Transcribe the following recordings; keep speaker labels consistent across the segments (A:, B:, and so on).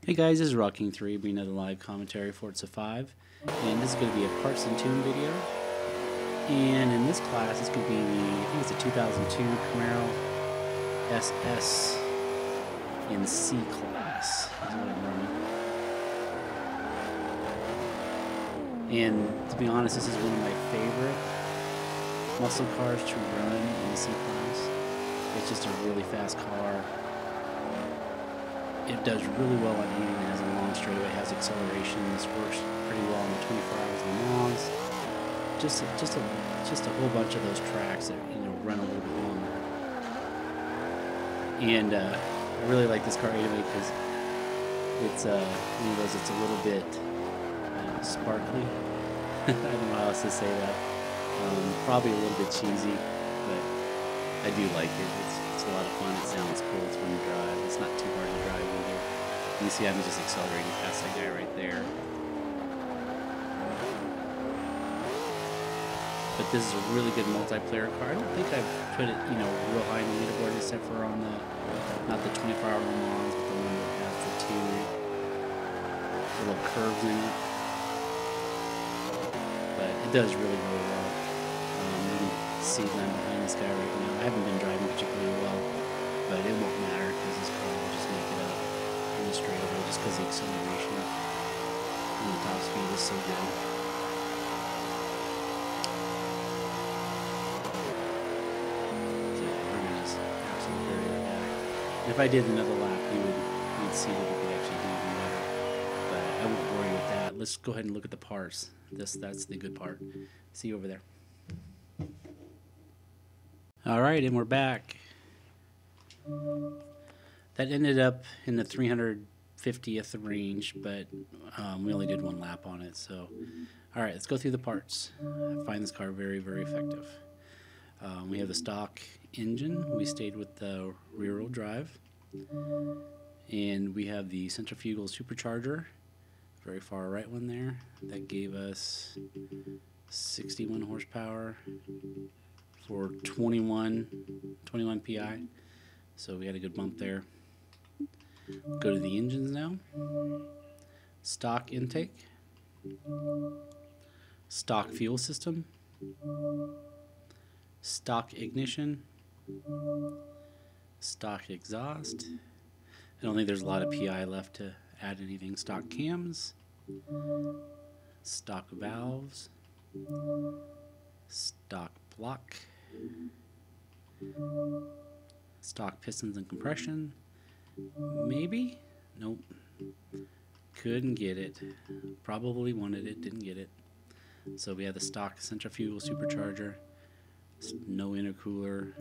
A: Hey guys, this is Rocking3 bringing another live commentary for Forza 5, and this is going to be a parts and tune video. And in this class, it's going to be I think it's a 2002 Camaro SS in C Class. That's what I'm running. And to be honest, this is one of my favorite muscle cars to run in the C Class. It's just a really fast car. It does really well on anything that has a long straightaway, has acceleration. This works pretty well on the 24 hours lemans. Just a whole bunch of those tracks that run a little bit longer. And I really like this car anyway because it's one of those that's a little bit sparkly. I don't know how else to say that. Probably a little bit cheesy, but I do like it. It's a lot of fun. It sounds cool. It's fun to drive. It's not too hard to drive either. You see, I'm just accelerating past that guy right there. But this is a really good multiplayer car. I don't think I've put it, real high in the leaderboard except for on the, not the 24-hour Le Mans, but the one that has the two little curves in it. But it does really, really well. You can see that I'm behind this guy right now. I haven't been driving particularly well, but it won't matter because this car will just make it up in the straightaway just because the acceleration and the top speed is so good. So we're going to just absolutely bury that guy. And if I did another lap, you'd see that we could actually do even better. But I won't worry with that. Let's go ahead and look at the parts. That's the good part. See you over there. Alright, and we're back. That ended up in the 350th range, but we only did one lap on it. So, alright, let's go through the parts. I find this car very, very effective. We have the stock engine. We stayed with the rear-wheel drive. And we have the centrifugal supercharger. Very far right one there. That gave us 61 horsepower for 21 PI. So we had a good bump there. Go to the engines now. Stock intake. Stock fuel system. Stock ignition. Stock exhaust. I don't think there's a lot of PI left to add anything. Stock cams. Stock valves. Stock block. Stock pistons and compression. Maybe? Nope. Couldn't get it. Probably wanted it, didn't get it. So we have the stock centrifugal supercharger, no intercooler,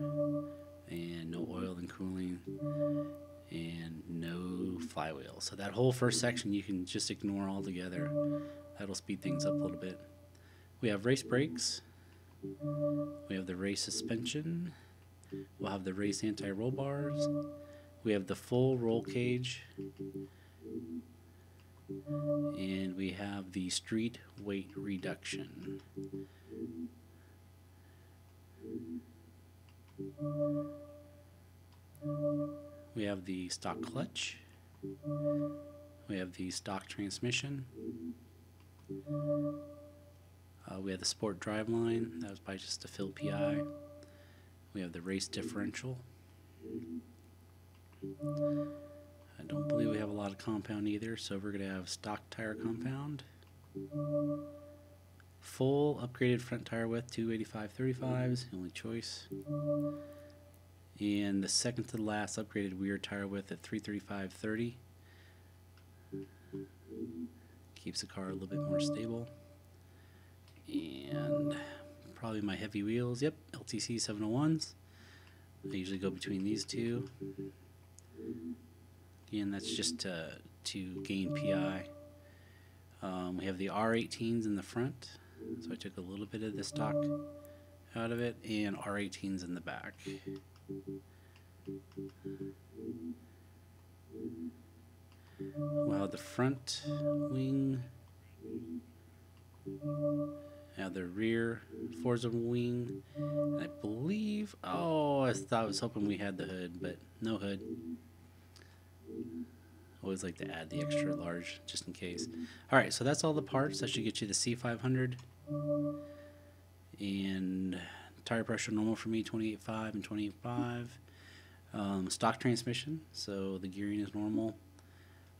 A: and no oil and cooling, and no flywheel. So that whole first section you can just ignore altogether. That'll speed things up a little bit. We have race brakes. We have the race suspension. We'll have the race anti-roll bars. We have the full roll cage. And we have the street weight reduction. We have the stock clutch. We have the stock transmission. We have the sport driveline. That was by just to fill PI. We have the race differential. I don't believe we have a lot of compound either, so we're going to have stock tire compound. Full upgraded front tire width, 285/35s, the only choice. And the second to the last upgraded rear tire width at 335/30. Keeps the car a little bit more stable. And probably my heavy wheels, yep, LTC 701s. I usually go between these two. Again, that's just to gain PI. We have the R18s in the front, so I took a little bit of the stock out of it, and R18s in the back. We'll have the front wing. Now the rear Forza wing, and I believe, I was hoping we had the hood, but no hood. Always like to add the extra large just in case. All right, so that's all the parts. That should get you the C500. And tire pressure normal for me, 28.5 and 28.5. Stock transmission, so the gearing is normal.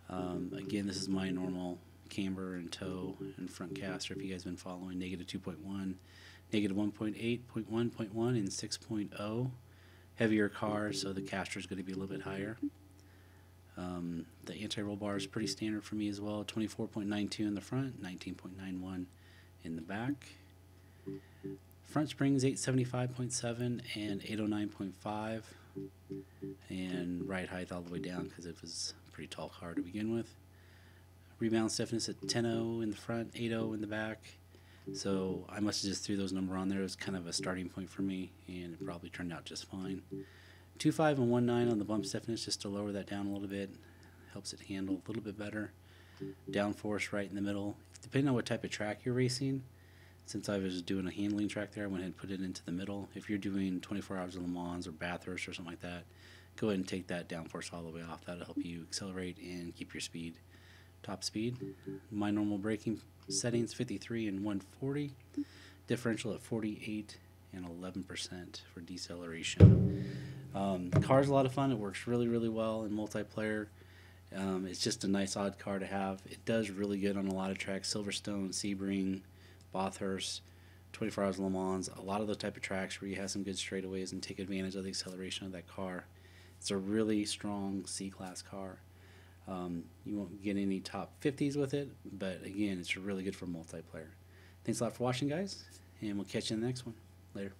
A: Again, this is my normal camber and tow and front caster. If you guys have been following, negative 2.1, negative 1.8, 0.1, and 6.0. Heavier car, so the caster is going to be a little bit higher. The anti-roll bar is pretty standard for me as well. 24.92 in the front, 19.91 in the back. Front springs 875.7 and 809.5, and ride height all the way down because it was a pretty tall car to begin with. Rebound stiffness at 10.0 in the front, 8.0 in the back. So I must have just threw those numbers on there as kind of a starting point for me, and it probably turned out just fine. 2.5 and 1.9 on the bump stiffness, just to lower that down a little bit. Helps it handle a little bit better. Downforce right in the middle. Depending on what type of track you're racing, since I was doing a handling track there, I went ahead and put it into the middle. If you're doing 24 Hours of Le Mans or Bathurst or something like that, go ahead and take that downforce all the way off. That'll help you accelerate and keep your speed. Top speed. My normal braking settings, 53 and 140. Differential at 48 and 11% for deceleration. The car's a lot of fun. It works really, really well in multiplayer. It's just a nice odd car to have. It does really good on a lot of tracks. Silverstone, Sebring, Bathurst, 24 Hours of Le Mans, a lot of the type of tracks where you have some good straightaways and take advantage of the acceleration of that car. It's a really strong C-Class car. You won't get any top 50s with it, but again, it's really good for multiplayer. Thanks a lot for watching, guys, and we'll catch you in the next one. Later.